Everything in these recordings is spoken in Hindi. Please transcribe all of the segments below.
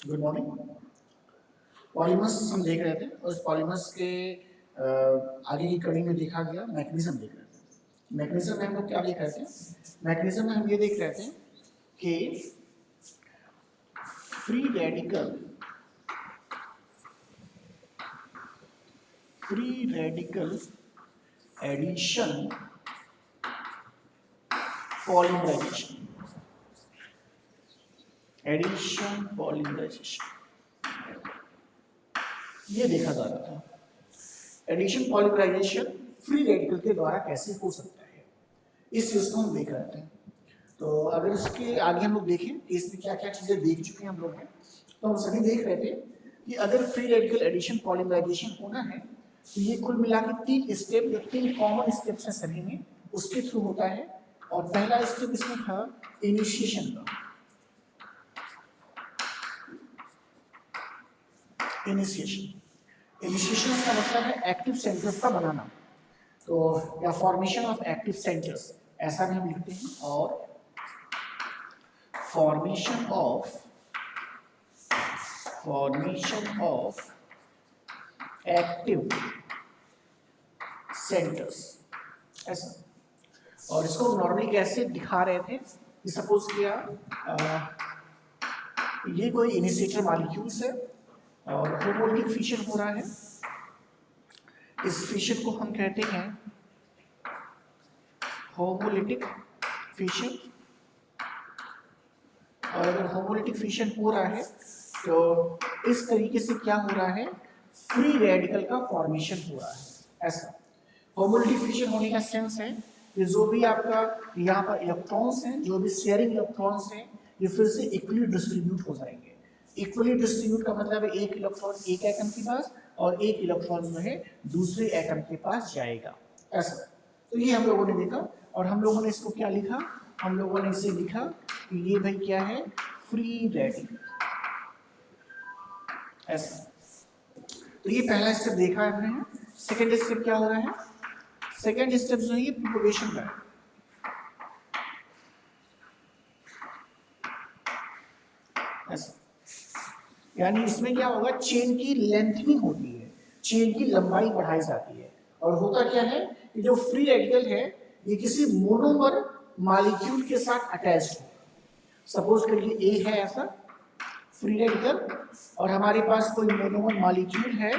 Good morning. पॉलीमर्स हम देख रहे थे और उस पॉलीमर्स के आगे की कड़ी में देखा गया मैकेनिज्म देख रहे थे। मैकेनिज्म में हम लोग क्या देख रहे थे? मैकेनिज्म में हम ये देख रहे थे कि फ्री रेडिकल एडिशन पॉलीमराइजेशन ये देखा जा रहा था। एडिशन पॉलीमराइजेशन फ्री रेडिकल के द्वारा कैसे हो सकता है, इस चीज को हम देख रहे थे। तो अगर इसके आगे हम लोग देखें कि इसमें क्या क्या चीजें देख चुके हैं हम लोग हैं, तो हम सभी देख रहे थे कि अगर फ्री रेडिकल एडिशन पॉलीमराइजेशन होना है तो ये कुल मिला के 3 स्टेप या 3 कॉमन स्टेप्स हैं सभी में, उसके थ्रू होता है। और पहला स्टेप इसमें था इनिशिएशन का। इनिशिएशन का मतलब है एक्टिव सेंटर्स का बनाना, तो या फॉर्मेशन ऑफ एक्टिव सेंटर्स ऐसा भी हम लिखते हैं। और फॉर्मेशन ऑफ एक्टिव सेंटर्स ऐसा। और इसको नॉर्मली कैसे दिखा रहे थे कि सपोज किया ये कोई इनिशिएटर मॉलिक्यूल्स है और होमोलिटिक फिशन हो रहा है। इस फिशन को हम कहते हैं होमोलिटिक फिशन। और अगर होमोलिटिक फिशन हो रहा है तो इस तरीके से क्या हो रहा है, फ्री रेडिकल का फॉर्मेशन हो रहा है ऐसा। होमोलिटिक फिशन होने का सेंस है कि जो भी आपका यहाँ पर इलेक्ट्रॉन्स हैं, जो भी शेयरिंग इलेक्ट्रॉन्स हैं, ये फिर से इक्वली डिस्ट्रीब्यूट हो जाएंगे। इक्वली डिस्ट्रीब्यूट का मतलब है एक इलेक्ट्रॉन एक एटम के पास और एक इलेक्ट्रॉन जो है दूसरे एटम के पास जाएगा ऐसा। तो ये हम लोगों ने देखा और हम लोगों ने इसको क्या लिखा, हम लोगों ने इसे लिखा कि ये भाई क्या है, फ्री रेडिकल ऐसा। तो ये पहला स्टेप देखा है हमने। सेकेंड स्टेप क्या हो रहा है? सेकेंड स्टेप जो है ये प्रोपगेशन का है। ऐसा यानी इसमें क्या होगा, चेन की लेंथनिंग होती है, चेन की लंबाई बढ़ाई जाती है। और होता क्या है कि जो फ्री रेडिकल है ये किसी मोनोमर मॉलिक्यूल के साथ अटैच्ड है। सपोज करिए ए है ऐसा फ्री रेडिकल और हमारे पास कोई मोनोमर मॉलिक्यूल है,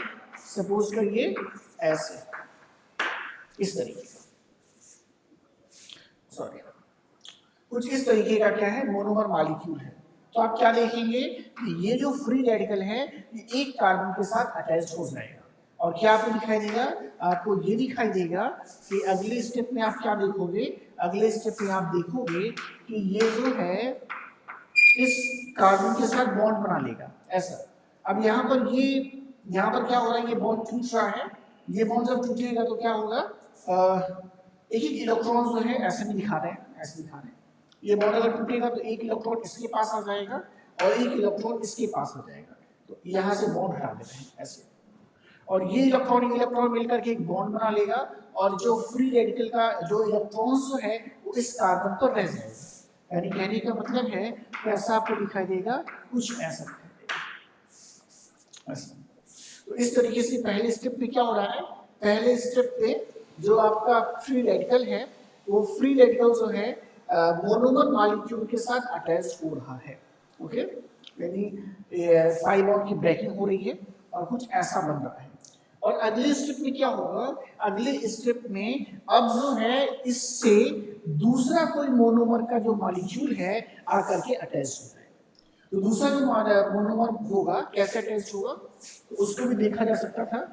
सपोज करिए ऐसे इस तरीके का, सॉरी कुछ इस तरीके का क्या है, मोनोमर मॉलिक्यूल है। तो आप क्या देखेंगे कि ये जो फ्री रेडिकल है ये एक कार्बन के साथ अटैच हो जाएगा। और क्या आपको दिखाई देगा, आपको ये दिखाई देगा कि अगले स्टेप में आप क्या देखोगे, अगले स्टेप में आप देखोगे कि ये जो है इस कार्बन के साथ बॉन्ड बना लेगा ऐसा। अब यहाँ पर क्या हो रहा है, ये बॉन्ड टूट रहा है। ये बॉन्ड जब टूटेगा तो क्या होगा, एक एक इलेक्ट्रॉन जो है ऐसे भी दिखा रहे हैं, ऐसे दिखा रहे हैं। ये बॉन्ड अगर टूटेगा तो एक इलेक्ट्रॉन इसके पास आ जाएगा और एक इलेक्ट्रॉन इसके पास आ जाएगा। तो यहाँ से बॉन्ड हटा देते हैं ऐसे। और ये इलेक्ट्रॉन मिलकर के एक बॉन्ड बना लेगा और जो फ्री रेडिकल का जो इलेक्ट्रॉन्स जो है वो इस कार्बन पर रह जाएगा। यानी कहने का मतलब है कैसा आपको दिखाई देगा, कुछ ऐसा दिखाई देगा। तो इस तरीके से पहले स्टेप पे क्या हो रहा है, पहले स्टेप पे जो आपका फ्री रेडिकल है वो फ्री रेडिकल जो है मोनोमर मॉलिक्यूल के साथ अटैच हो रहा है। ओके, यानी पाई बॉन्ड की ब्रेकिंग हो रही है और कुछ ऐसा बन रहा है। और अगले स्टेप में क्या होगा, अगले स्टेप में अब जो है इससे दूसरा कोई मोनोमर का जो मॉलिक्यूल है आकर के अटैच हो जाएगा। तो दूसरा जो मोनोमर होगा कैसे अटैच होगा, तो उसको भी देखा जा सकता था।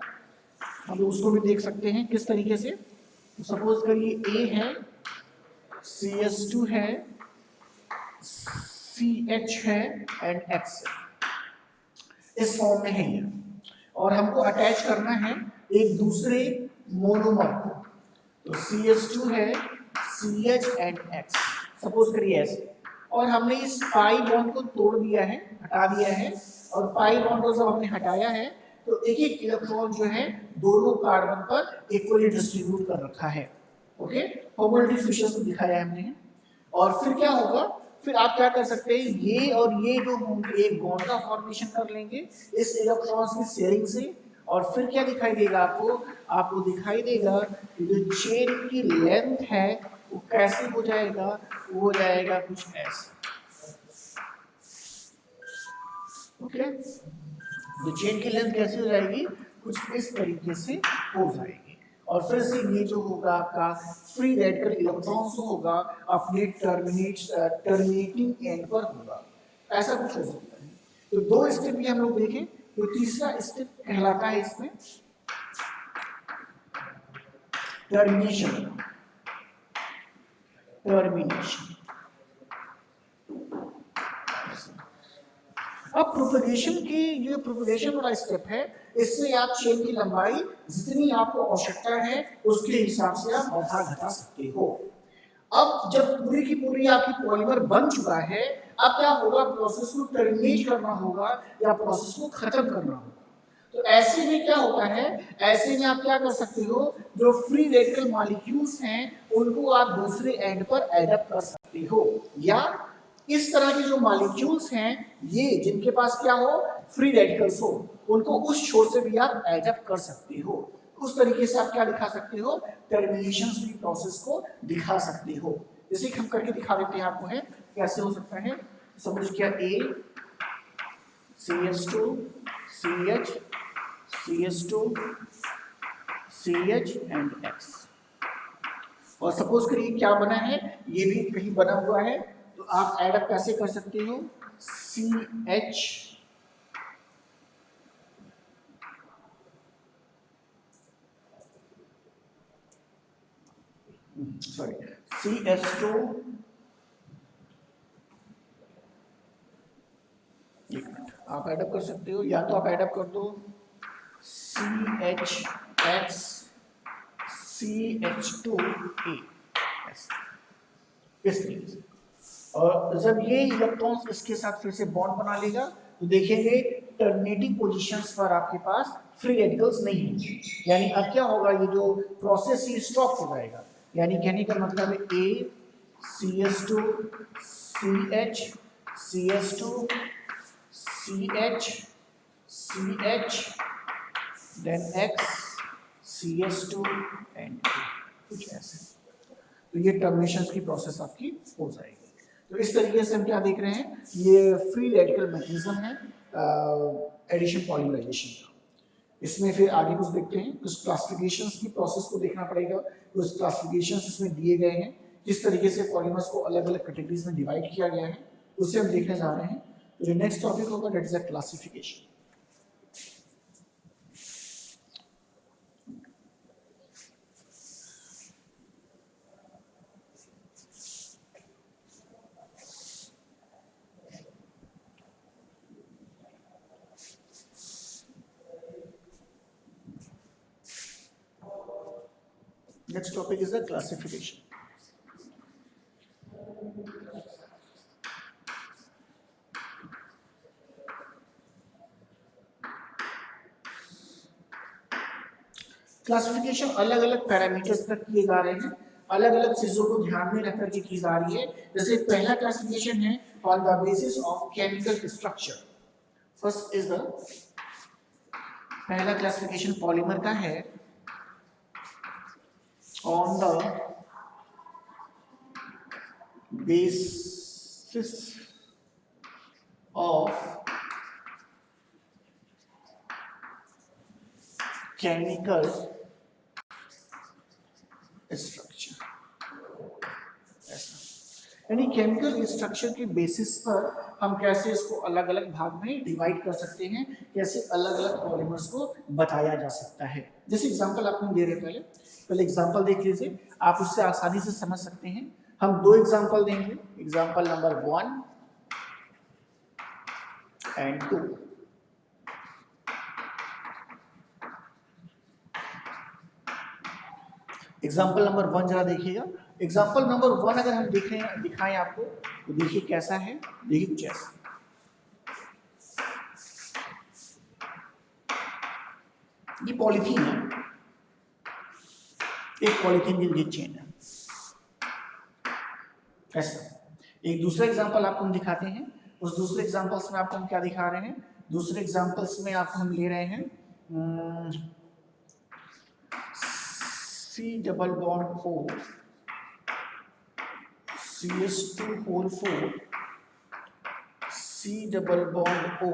हम लोग उसको भी देख सकते हैं किस तरीके से। तो सपोज करिए ए है, CH2 है, CH है एंड X इस फॉर्म में है ये। और हमको अटैच करना है एक दूसरे मोनोमर को। तो CH2 है, CH एंड X सपोज करिए ऐसे। और हमने इस पाई बॉन्ड को तोड़ दिया है, हटा दिया है। और पाई बॉन्ड को जब हमने हटाया है तो एक एक इलेक्ट्रॉन जो है दोनों कार्बन पर इक्वली डिस्ट्रीब्यूट कर रखा है। ओके, होमोलिटिक फिशन को दिखाया हमने। और फिर क्या होगा, फिर आप क्या कर सकते हैं, ये और ये जो होंगे एक बॉन्ड का फॉर्मेशन कर लेंगे इस इलेक्ट्रॉन्स की शेयरिंग से। और फिर क्या दिखाई देगा आपको, आपको दिखाई देगा कि जो चेन की लेंथ है वो कैसे हो जाएगा, वो हो जाएगा कुछ ऐसे। ओके, तो चेन की लेंथ कैसी हो जाएगी, कुछ इस तरीके से हो जाएगी। और फिर से ये जो होगा आपका फ्री रेडिकल इलेक्ट्रॉन्स होगा अपने टर्मिनेटिंग एंड पर होगा, ऐसा कुछ हो सकता है। तो दो स्टेप ये हम लोग देखें। तो तीसरा स्टेप कहलाता है इसमें टर्मिनेशन। टर्मिनेशन अब प्रोपगेशन की जो प्रोपगेशन वाला स्टेप है, इससे आप चेन की लंबाई जितनी आपको आवश्यकता है उसके हिसाब से आप बढ़ा घटा सकते हो। अब जब पूरी की पूरी आपकी पॉलीमर बन चुका है, अब क्या होगा, प्रोसेस को टर्मिनेट करना होगा या प्रोसेस को खत्म करना होगा। तो ऐसे में क्या होता है, ऐसे में आप क्या कर सकते हो, जो फ्री रेडिकल मॉलिक्यूल्स हैं उनको आप दूसरे एंड पर एडप्ट कर सकते हो, या इस तरह के जो मॉलिक्यूल्स हैं ये जिनके पास क्या हो, फ्री रेडिकल्स हो, उनको उस छोर से भी आप एडप्ट कर सकते हो। उस तरीके से आप क्या दिखा सकते हो, टर्मिनेशन की प्रोसेस को दिखा सकते हो। जैसे कि हम करके दिखा देते हैं आपको, है कैसे हो सकता है। समझ क्या, A CH2 CH CH2 CH and X। और सपोज करिए क्या बना है, ये भी कहीं बना हुआ है, तो आप ऐड अप कैसे कर सकते हो, CH सॉरी CH2 आप ऐड अप कर सकते हो, या तो आप ऐड अप कर दो CHX CH2A इस तरीके से। और जब ये इलेक्ट्रॉन्स इसके साथ फिर से बॉन्ड बना लेगा तो देखेंगे टर्मिनेटिंग पोजीशंस पर आपके पास फ्री रेडिकल्स नहीं होंगे, यानी अब क्या होगा, ये जो प्रोसेस ही स्टॉप हो जाएगा। यानी कहने का मतलब है A CH2 CH CH2 CH CH then X CH2 and कुछ ऐसे। तो ये टर्मिनेशन की प्रोसेस आपकी हो जाएगी। तो इस तरीके से हम क्या देख रहे हैं, ये फ्री रेडिकल मैकेनिज्म है एडिशन पॉलीमराइजेशन का। इसमें फिर आगे कुछ देखते हैं, कुछ क्लासिफिकेशंस की प्रोसेस को देखना पड़ेगा। कुछ क्लासिफिकेशंस इसमें दिए गए हैं, किस तरीके से पॉलीमर्स को अलग अलग कैटेगरीज में डिवाइड किया गया है, उसे हम देखने जा रहे हैं। तो जो नेक्स्ट टॉपिक होगा that is a classification. Next topic is the classification. Classification अलग अलग पैरामीटर्स तक किए जा रहे हैं, अलग अलग चीजों को ध्यान में रख करके की जा रही है। जैसे पहला क्लासिफिकेशन है on the basis of chemical structure. First is the पहला क्लासिफिकेशन पॉलीमर का है on the basis of chemical structure. यानी केमिकल स्ट्रक्चर के बेसिस पर हम कैसे इसको अलग अलग भाग में डिवाइड कर सकते हैं, कैसे अलग अलग पॉलीमर्स को बताया जा सकता है। जैसे एग्जांपल आपको दे रहे पहले एग्जांपल देख लीजिए, आप उससे आसानी से समझ सकते हैं। हम दो एग्जांपल देंगे, example number 1 and 2। Example number 1 जरा देखिएगा। एग्जाम्पल नंबर 1 अगर हम दिखाएं आपको, तो देखिए कैसा है, देखिए कुछ ऐसा। ये पॉलीथीन है, एक पॉलीथीन की चेन है ऐसा। एक दूसरा एग्जांपल आपको हम दिखाते हैं। उस दूसरे एग्जांपल्स में आपको हम क्या दिखा रहे हैं? दूसरे एग्जांपल्स में आपको हम ले रहे हैं C double bond O CH2 whole 4 C double bond O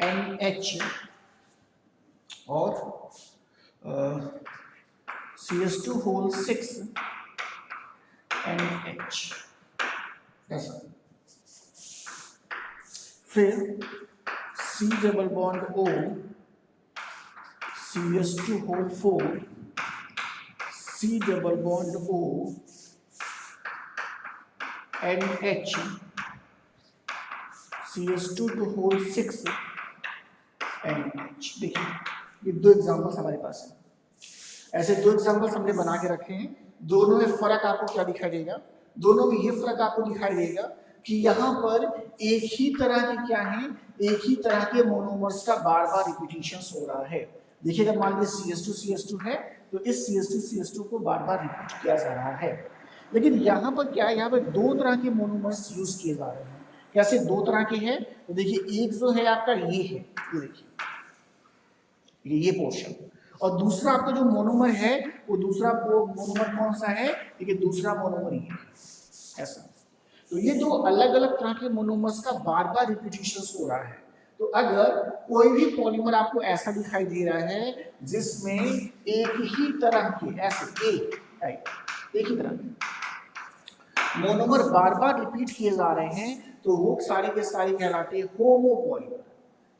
NH और CH2 होल 6 NH ऐसा। फिर C double bond O CH2 whole 4 C double bond O NH CH2 two whole 6 NH। देखिए ये दो एग्जांपल्स हमारे पास हैं। ऐसे दो एग्जांपल्स हमने बना के रखे हैं। दोनों में फर्क आपको क्या दिखाई देगा? दोनों में ये फर्क आपको दिखाई देगा कि यहाँ पर एक ही तरह के क्या है, एक ही तरह के मोनोमर्स का बार बार रिपीटिशन हो रहा है। देखिए अगर मान लीजिए CH2 है तो इस CH2 को बार बार रिपीट किया जा रहा है। लेकिन यहाँ पर क्या है, यहाँ पर दो तरह के मोनोमर्स यूज किए जा रहे हैं। कैसे दो तरह के हैं? तो देखिए एक जो है आपका ये है, ये देखिए ये पोर्शन, और दूसरा आपका जो मोनोमर है वो दूसरा मोनोमर कौन सा है? देखिए दूसरा मोनोमर ये ऐसा। तो ये दो अलग अलग तरह के मोनोमर्स का बार बार रिपीटिशन हो रहा है। तो अगर कोई भी पॉलीमर आपको ऐसा दिखाई दे रहा है जिसमें एक ही तरह के ऐसे एक ही तरह के मोनोमर बार बार रिपीट किए जा रहे हैं तो वो सारे के सारे कहलाते हैं होमोपॉलीमर।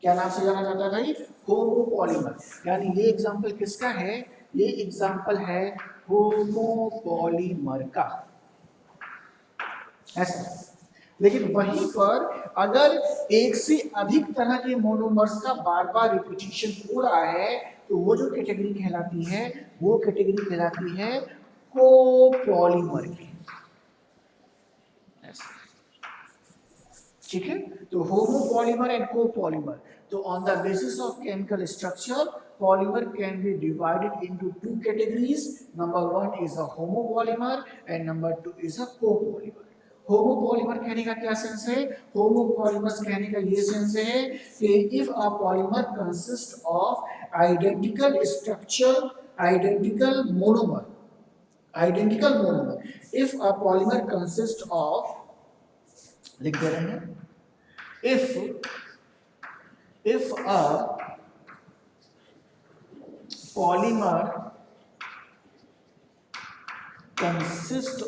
क्या नाम से जाना जाता है भाई? होमोपॉलीमर। यानी ये एग्जांपल किसका है? ये एग्जांपल है होमोपॉलीमर का ऐसा। लेकिन वहीं पर अगर एक से अधिक तरह के मोनोमर्स का बार बार रिपीटिशन हो रहा है तो वो जो कैटेगरी कहलाती है वो कैटेगरी कहलाती है कोपॉलीमर की। ठीक है, तो होमोपॉलीमर एंड कोपॉलीमर। तो on the basis of chemical structure polymer can be divided into two categories. Number 1 is a homopolymer and number 2 is a copolymer. Homopolymer कहने का क्या सेंस है? होमोपॉलीमर्स कहने का ये सेंस है कि if a polymer consist of identical structure, identical monomer, if a polymer consist of, लिख दे रहे हैं, if a polymer consists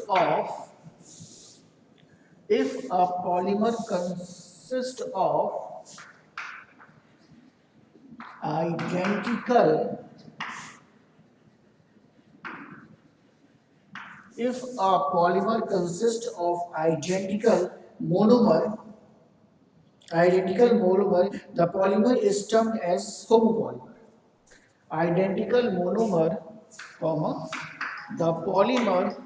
of identical monomer, the polymer is termed as homopolymer. Identical monomer, comma, the polymer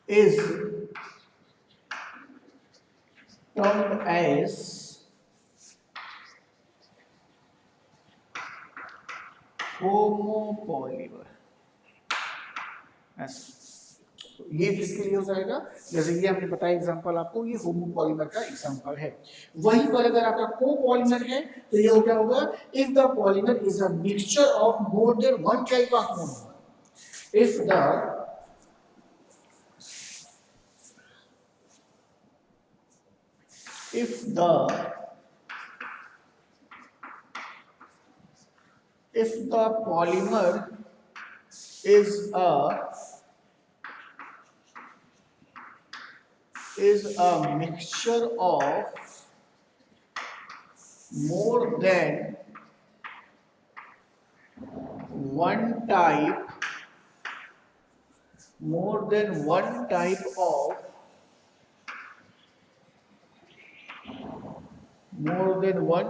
is termed as homopolymer. तो ये किसके लिए हो जाएगा? जैसे ये हमने बताया एग्जांपल आपको, ये होमोपॉलीमर का एग्जांपल है। वहीं पर अगर आपका कोपॉलीमर है तो ये क्या होगा? If the polymer is a mixture of more than one type of monomer, if the polymer is a mixture of more than one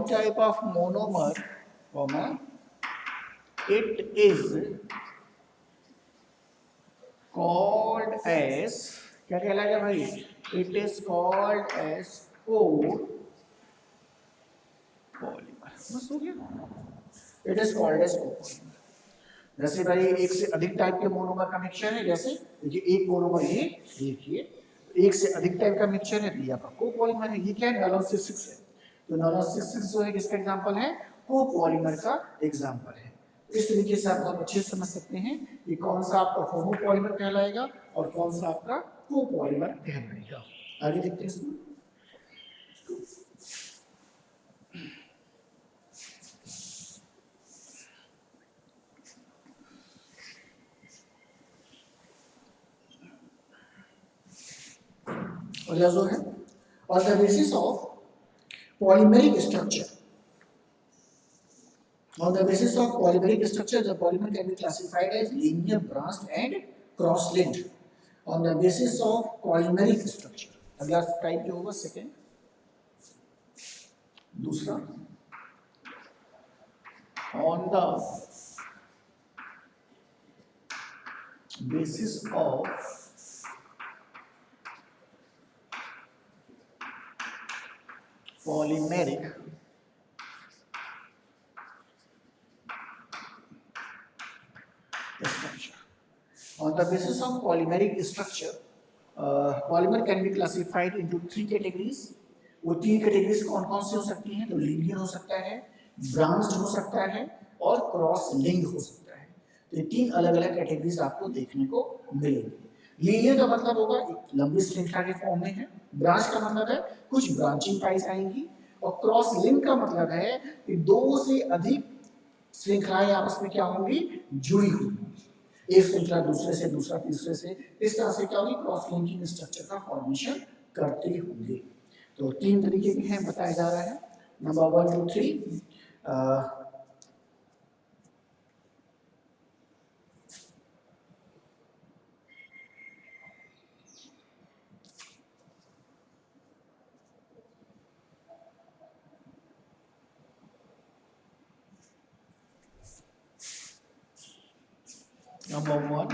type of monomer, comma, it is called as क्या कहलाएगा भाई? It is called as copolymer. बस हो गया, it is called as copolymer. जैसे भाई एक से अधिक टाइप के मोनोमर का मिक्सचर है, जैसे देखिए एक मोनोमर ये देखिए, एक से अधिक टाइप का मिक्सचर है तो ये आपका कोपॉलीमर है। ये क्या है? नॉन 6 है। तो नॉन 6 जो है किसका एग्जांपल है? कोपॉलीमर का एग्जांपल है। इस तरीके से आप बहुत अच्छे से समझ सकते हैं कि कौन सा आपका होमोपॉलीमर कहलाएगा और कौन सा आपका कोपॉलीमर कहलाएगा। आगे देखते हैं इसमें। और जो है on the basis of polymeric structure, on the basis of polymeric structure the polymer can be classified as linear, branched and cross-linked on the basis of polymeric structure। अगला टाइप जो होगा सेकेंड, दूसरा on the basis of polymeric structure। On the basis of polymeric structure, polymer can be classified into 3 categories। वो 3 कैटेगरीज कौन कौन सी हो सकती हैं? तो लीनियर हो सकता है, ब्रांच्ड हो सकता है और क्रॉस लिंक्ड हो सकता है। तो ये 3 अलग अलग कैटेगरीज आपको देखने को मिलेंगी। लीनियर का मतलब होगा एक लंबी श्रृंखला के फॉर्म में है, ब्रांच का मतलब है कुछ ब्रांचिंग पाई जाएंगी, और क्रॉस लिंक का मतलब है कि दो से अधिक श्रृंखलाएं आपस में क्या होंगी? जुड़ी होंगी। एक श्रृंखला दूसरे से, दूसरा तीसरे से, इस तरह से क्या होगी? क्रॉस लिंकिंग स्ट्रक्चर का फॉर्मेशन करते होंगे। तो 3 तरीके के हैं बताया जा रहा है। Number 1 2 3 Number 1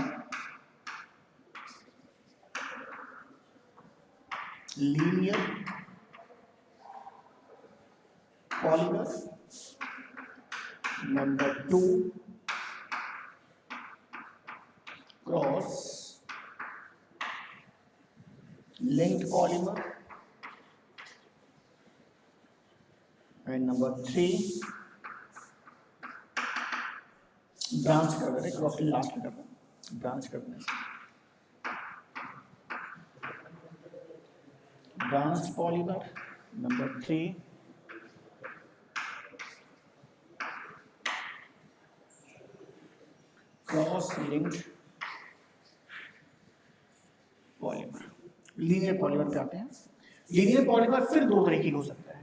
linear polymer, number 2 cross linked polymer, and number 3 branch कर रहे हैं, क्रॉस के लास्ट में कर रहे हैं, ब्रांच करने से branch polymer, number 3 cross linked polymer. Linear polymer पे आते हैं। लीनियर पॉलीमर फिर 2 तरीके हो सकता है।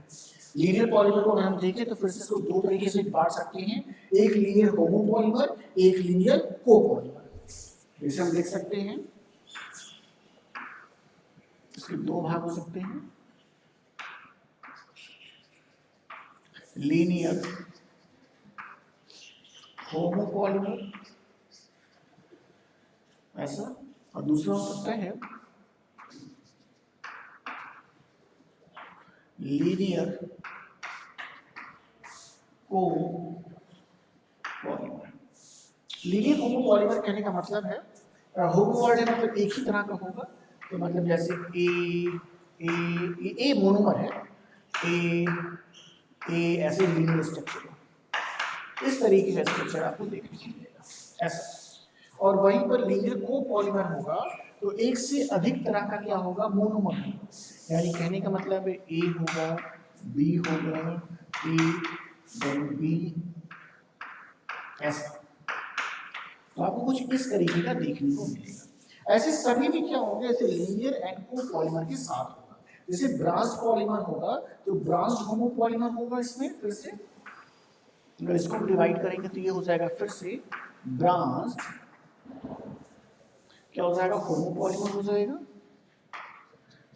लीनियर पॉलीमर को अगर हम देखें तो फिर से इसको 2 तरीके से बांट सकते हैं, एक लीनियर होमोपॉलीमर, एक लीनियर कोपॉलीमर। इसे हम देख सकते हैं, इसके 2 भाग हो सकते हैं, लीनियर होमोपॉलीमर ऐसा, और दूसरा हो सकता है लीनियर कोपॉलीमर। लीनियर होमोपॉलीमर कहने का मतलब है, होमो वर्ड है मतलब एक ही तरह का होगा, तो मतलब जैसे ए मोनोमर है, ए ऐसे लीनियर स्ट्रक्चर, इस तरीके का स्ट्रक्चर आपको देखने को मिलेगा ऐसा। और वहीं पर लीनियर कोपॉलीमर होगा तो एक से अधिक तरह का क्या होगा? मोनोमर होगा। यानी कहने का मतलब है ए होगा, बी होगा, ए देन बी ऐसा। तो आपको कुछ इस तरीके का देखने को मिलेगा। ऐसे सभी भी क्या होंगे? ऐसे लीनियर एंड कोपॉलीमर के साथ होगा। जैसे ब्रांच पॉलीमर होगा तो ब्रांच होमोपॉलीमर होगा। इसमें फिर से अगर इसको हम डिवाइड करेंगे तो ये हो जाएगा फिर से ब्रांच, क्या हो जाएगा? होमोपॉलीमर हो जाएगा,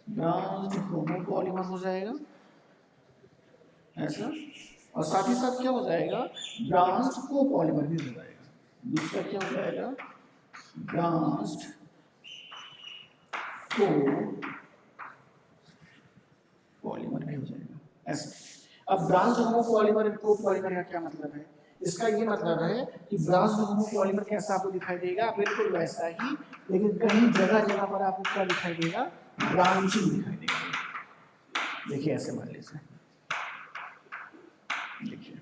ब्रांच होमोपॉलीमर हो जाएगा ऐसा। और साथ ही साथ क्या हो जाएगा? ब्रांच कोपॉलीमर भी हो जाएगा। दूसरा क्या हो जाएगा? ब्रांच को पॉलीमर भी हो जाएगा ऐसे। अब ब्रांच होमोपॉलीमर को पॉलीमर का क्या मतलब है? इसका ये मतलब है कि ब्रांच होमोपॉलीमर कैसा आपको दिखाई देगा, बिल्कुल वैसा ही, लेकिन कहीं जगह जगह पर आपको क्या दिखाई देगा, ब्रांचिंग दिखाई देगा। देखिए ऐसे मान लीजिए, देखिए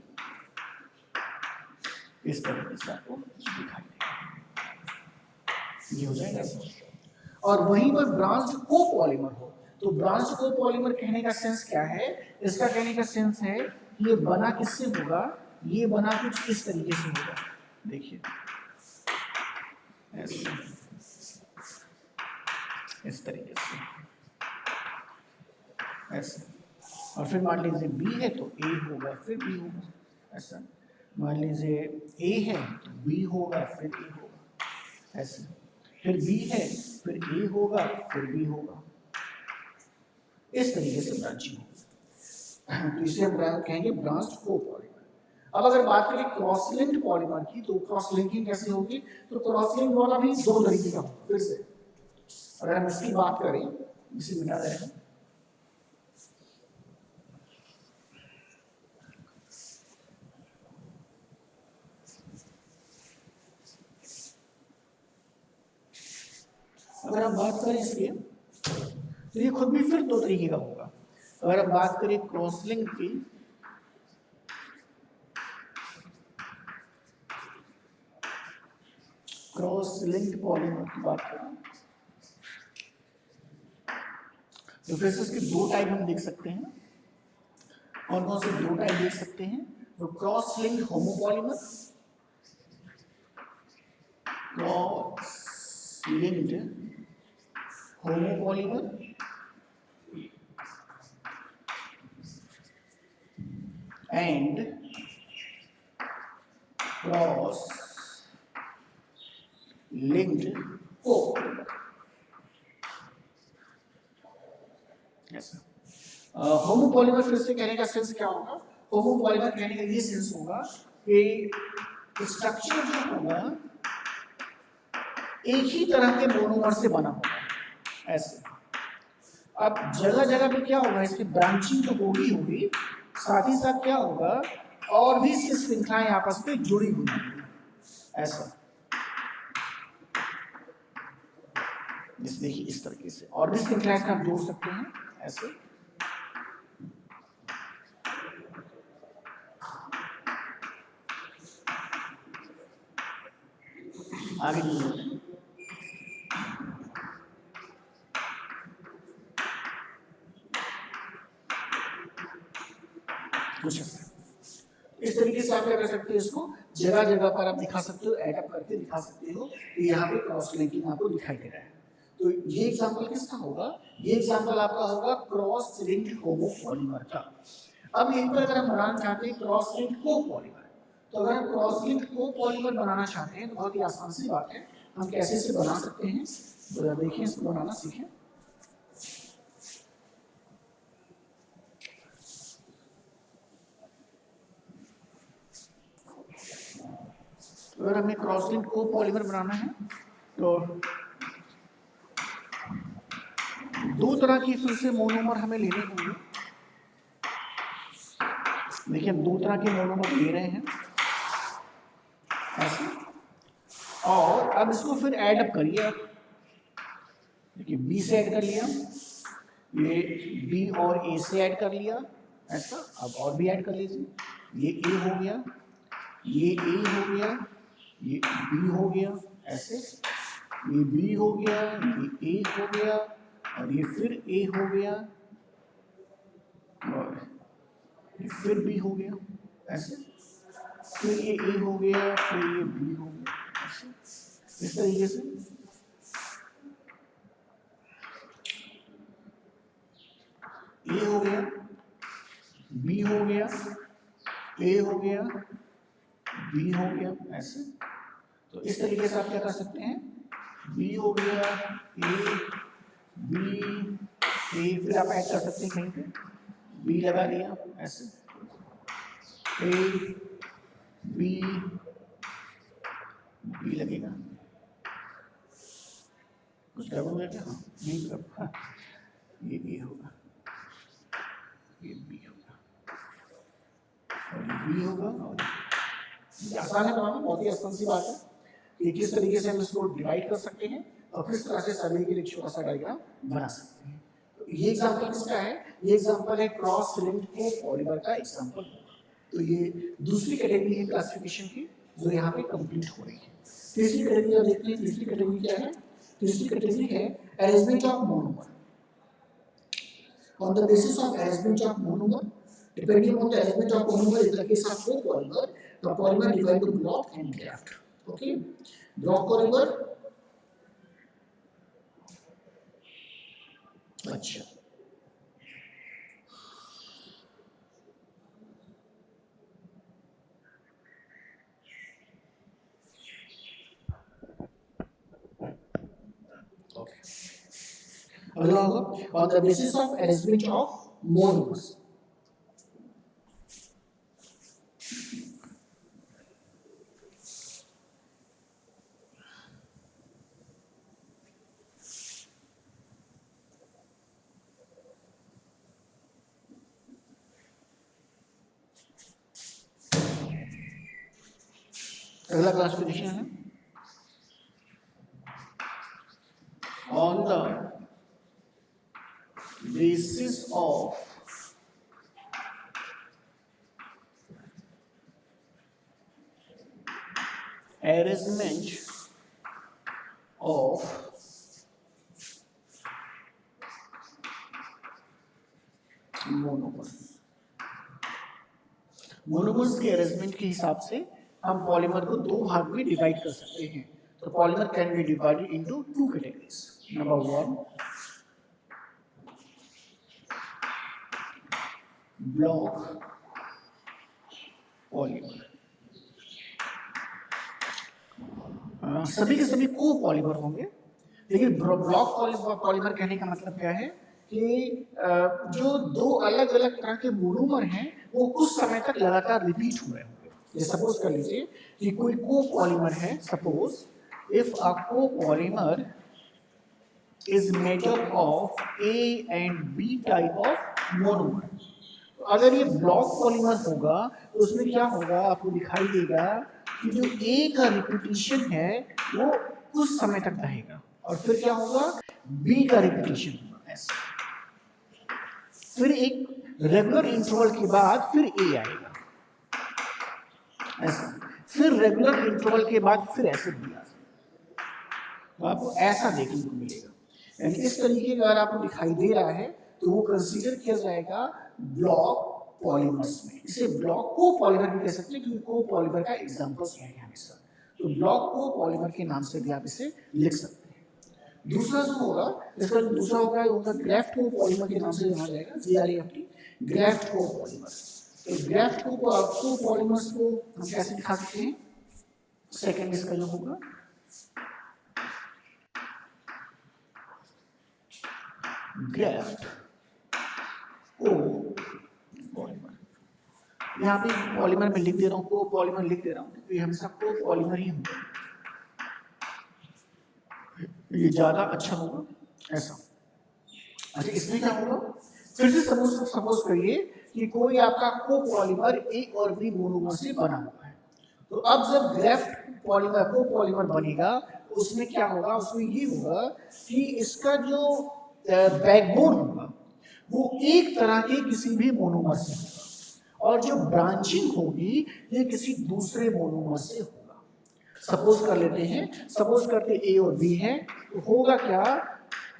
इस तरीके से आपको दिखाई देगा, ये हो जाएगा ऐसे। और वहीं पर ब्रांच कोपॉलीमर हो तो ब्रांच कोपॉलीमर कहने का सेंस क्या है? इसका कहने का सेंस है कि ये बना किससे होगा, ये बना कुछ इस तरीके से होगा, देखिए ऐसे, इस तरीके से ऐसे। और फिर मान लीजिए बी है तो ए होगा फिर बी होगा, ऐसा। मान लीजिए ए है तो बी होगा फिर ए होगा, ऐसे। फिर बी है फिर ए होगा फिर बी होगा, इस तरीके से ब्रांचिंग होगी। तो इसे हम कहेंगे ब्रांच कोपॉलीमर। अब अगर बात करें क्रॉस लिंक्ड पॉलीमर की, तो क्रॉस लिंकिंग कैसे होगी? तो क्रॉस लिंक वाला भी दो तरीके का होगा। फिर से अगर हम इसकी बात करें, इसे मिटा दें, अगर हम बात करें इसकी, तो ये खुद भी फिर दो तरीके का होगा। अगर हम बात करें क्रॉस लिंक की, क्रॉस लिंक्ड पॉलीमर की बात करें तो फिर से इसके दो टाइप हम देख सकते हैं। कौन कौन से दो टाइप देख सकते हैं? तो cross linked homopolymer, cross linked homopolymer and cross linked copolymer। Homopolymer फिर से कहने का सेंस क्या होगा? होमोपॉलीमर कहने का ये सेंस होगा कि स्ट्रक्चर जो होगा एक ही तरह के मोनोमर से बना होगा, ऐसे। अब जगह जगह पे क्या होगा, इसकी ब्रांचिंग तो होगी होगी, साथ ही साथ क्या होगा, और भी इसकी श्रृंखलाएं आपस में जुड़ी हुई होंगी, ऐसा। देखिए इस तरीके से और भी श्रृंखलाएं आप जोड़ सकते हैं, ऐसे। आगे कुछ इस तरीके से आप क्या कर सकते हो, इसको जगह जगह पर आप दिखा सकते हो, ऐड अप करके दिखा सकते हो कि यहाँ पे क्रॉस लिंकिंग आपको दिखाई दे रहा है। तो ये एग्जांपल किसका होगा? ये एग्जांपल आपका होगा क्रॉस लिंक्ड होमोपॉलीमर का। अब यहीं पर अगर हम बनाना चाहते हैं क्रॉस लिंक्ड कोपॉलीमर, तो अगर हम क्रॉस लिंक्ड कोपॉलीमर बनाना चाहते हैं तो बहुत ही आसान सी बात है, हम कैसे इसे बना सकते हैं, तो देखिए इसको बनाना सीखें। अगर हमें क्रॉस लिंक्ड कोपॉलीमर बनाना है तो दो तरह की फिर से मोनोमर हमें लेने होंगे। देखिए हम दो तरह के मोनोमर ले रहे हैं, ऐसे। और अब इसको फिर ऐड अप करिए आप, देखिए बी से ऐड कर लिया, ये बी और ए से ऐड कर लिया, ऐसा। अब और भी ऐड कर लीजिए, ये ए हो गया, ये ए हो गया, ये बी हो गया, ऐसे। ये बी हो गया, ये ए हो गया, और ये फिर ए हो गया, और ये फिर बी हो गया, ऐसे। फिर ये ए हो गया, फिर ये बी हो गया, ऐसे। इस तरीके से ए हो गया, बी हो गया, ए हो गया, बी हो गया, ऐसे। तो इस तरीके से आप क्या कर सकते हैं, बी हो गया, ए, बी, ए, फिर आप ऐड कर सकते हैं कहीं पे, बी लगा दिया, ऐसे। ए, बी, बी लगेगा, कुछ गड़बड़ हो गया क्या? हाँ, नहीं गड़बड़, ये ए होगा, ये बी होगा, और ये बी होगा, और ये आसान है बनाना, बहुत ही आसान सी बात है कि किस तरीके से हम इसको डिवाइड कर सकते हैं और किस तरह से सर्वे के लिए एक छोटा सा डायग्राम बना सकते हैं। तो ये एग्जांपल किसका है? ये एग्जांपल है क्रॉस लिंक्ड कोपॉलीमर का एग्जांपल। तो ये दूसरी कैटेगरी है क्लासिफिकेशन की जो यहाँ पे कंप्लीट हो रही है। तीसरी कैटेगरी देखते हैं, तीसरी कैटेगरी क्या है? तीसरी कैटेगरी है arrangement of monomer. On the basis of arrangement of monomer, depending on the arrangement of monomer in the case of copolymer, the polymer divided into block and graft. Okay, block polymer. अच्छा, अगला होगा on the basis of arrangement of monomers. अगला क्लासिफिकेशन है on the basis of arrangement of monomers. Monomers के अरेंजमेंट के हिसाब से हम पॉलीमर को दो भाग में डिवाइड कर सकते हैं। तो polymer can be divided into two categories. Number 1 block polymer, सभी के सभी को पॉलीमर होंगे, लेकिन ब्लॉक पॉलीमर कहने का मतलब क्या है कि जो दो अलग अलग तरह के मोनोमर हैं वो कुछ समय तक लगातार रिपीट हो रहे होंगे। ये सपोज कर लीजिए कि कोई कोपॉलीमर है, suppose if a copolymer is made up of A and B type of monomer। तो अगर ये ब्लॉक पॉलीमर होगा तो उसमें क्या होगा, आपको दिखाई देगा कि जो A का रिपीटिशन है वो कुछ समय तक रहेगा और फिर क्या होगा, B का रिपीटिशन होगा ऐसा, फिर एक रेगुलर इंटरवल के बाद फिर A आएगा ऐसा, फिर रेगुलर इंटरवल के बाद फिर ऐसे B आ सकता, तो आपको ऐसा देखने को मिलेगा। यानी इस तरीके का अगर आपको दिखाई दे रहा है तो वो कंसीडर किया जाएगा ब्लॉक पॉलीमर्स में। इसे ब्लॉक को पॉलीमर भी कह सकते हैं क्योंकि को पॉलीमर का एग्जांपल्स है हमेशा, तो ब्लॉक को पॉलीमर के नाम से भी आप इसे लिख सकते हैं। दूसरा जो होगा, इसका जो दूसरा होगा वो होगा ग्राफ्ट को पॉलीमर के नाम से जाना जाएगा, GRAFT, ग्राफ्ट को पॉलीमर। तो ग्राफ्ट को पॉलीमर्स को हम कैसे दिखा सकते हैं? सेकंड इसका जो होगा ग्राफ्ट को पॉलीमर, यहाँ पे पॉलीमर में लिख दे रहा हूँ, को पॉलीमर लिख दे रहा हूँ क्योंकि हम सबको पॉलीमर ही होगा, ये ज्यादा अच्छा होगा ऐसा। अच्छा, इसमें क्या होगा, फिर से सपोज करिए कि कोई आपका को पॉलीमर ए और बी मोनोमर से बना हुआ है, तो अब जब ग्राफ्ट पॉलीमर को पॉलीमर बनेगा तो उसमें क्या होगा, उसमें ये होगा कि इसका जो बैकबोन होगा वो एक तरह के किसी भी मोनोमर से होगा और जो ब्रांचिंग होगी ये किसी दूसरे मोनोमर से होगा। सपोज कर लेते हैं, सपोज करते ए और बी है, तो होगा क्या,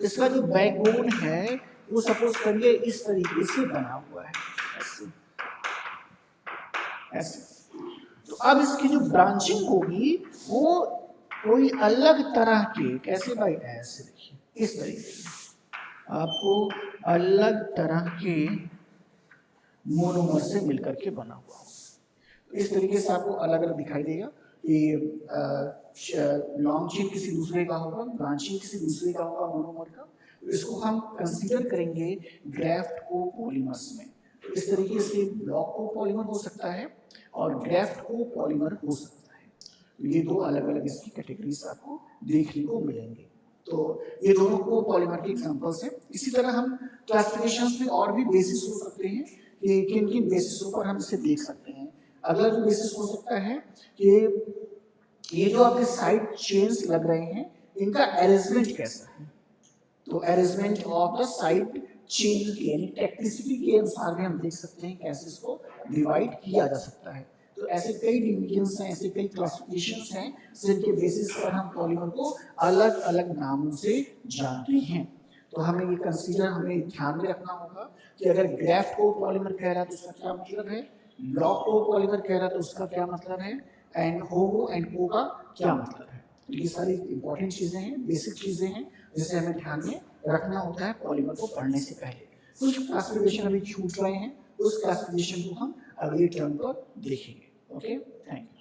इसका जो बैकबोन है वो सपोज करिए इस तरीके से बना हुआ है ऐसे ऐसे, तो अब इसकी जो ब्रांचिंग होगी वो कोई अलग तरह के, कैसे भाई, ऐसे देखिए इस तरीके से आपको अलग तरह के मोनोमर से मिलकर के बना हुआ हो। इस तरीके से आपको अलग अलग दिखाई देगा कि लॉन्ग चेन किसी दूसरे का होगा, ब्रांचिंग किसी दूसरे का होगा मोनोमर का, तो इसको हम कंसीडर करेंगे ग्राफ्ट को पॉलीमर्स में। तो इस तरीके से ब्लॉक को पॉलीमर हो सकता है और ग्राफ्ट को पॉलीमर हो सकता है। तो ये दो अलग अलग इसकी कैटेगरीज आपको देखने को मिलेंगे। तो ये दोनों को पॉलीमर के एग्जांपल्स हैं। इसी तरह हम क्लासिफिकेशंस में और भी बेसिस हो सकते हैं कि किन किन बेसिसों पर हम इसे देख सकते हैं। अगला जो बेसिस हो सकता है कि ये जो आपके साइड चेन्स लग रहे हैं इनका अरेंजमेंट कैसा है। तो arrangement of the side chain की यानी टेक्निसिटी के अनुसार भी हम देख सकते हैं कैसे इसको डिवाइड किया जा सकता है। तो ऐसे कई डिवीजन्स हैं, ऐसे कई क्लासिफिकेशंस हैं जिनके बेसिस पर हम पॉलीमर को अलग अलग नामों से जानते हैं। तो हमें ये कंसीडर हमें ध्यान में रखना होगा कि अगर ग्राफ को पॉलीमर कह रहा है तो उसका क्या मतलब है, ब्लॉक को पॉलीमर कह रहा है तो उसका क्या मतलब है, एंड होमो एंड को का क्या मतलब है। तो ये सारी इंपॉर्टेंट चीजें हैं, बेसिक चीजें हैं जिसे हमें ध्यान में रखना होता है पॉलीमर को पढ़ने से पहले। कुछ क्लासिफिकेशन अभी छूट रहे हैं, उस क्लासिफिकेशन को हम अगले टर्म पर देखेंगे। Okay, thank you.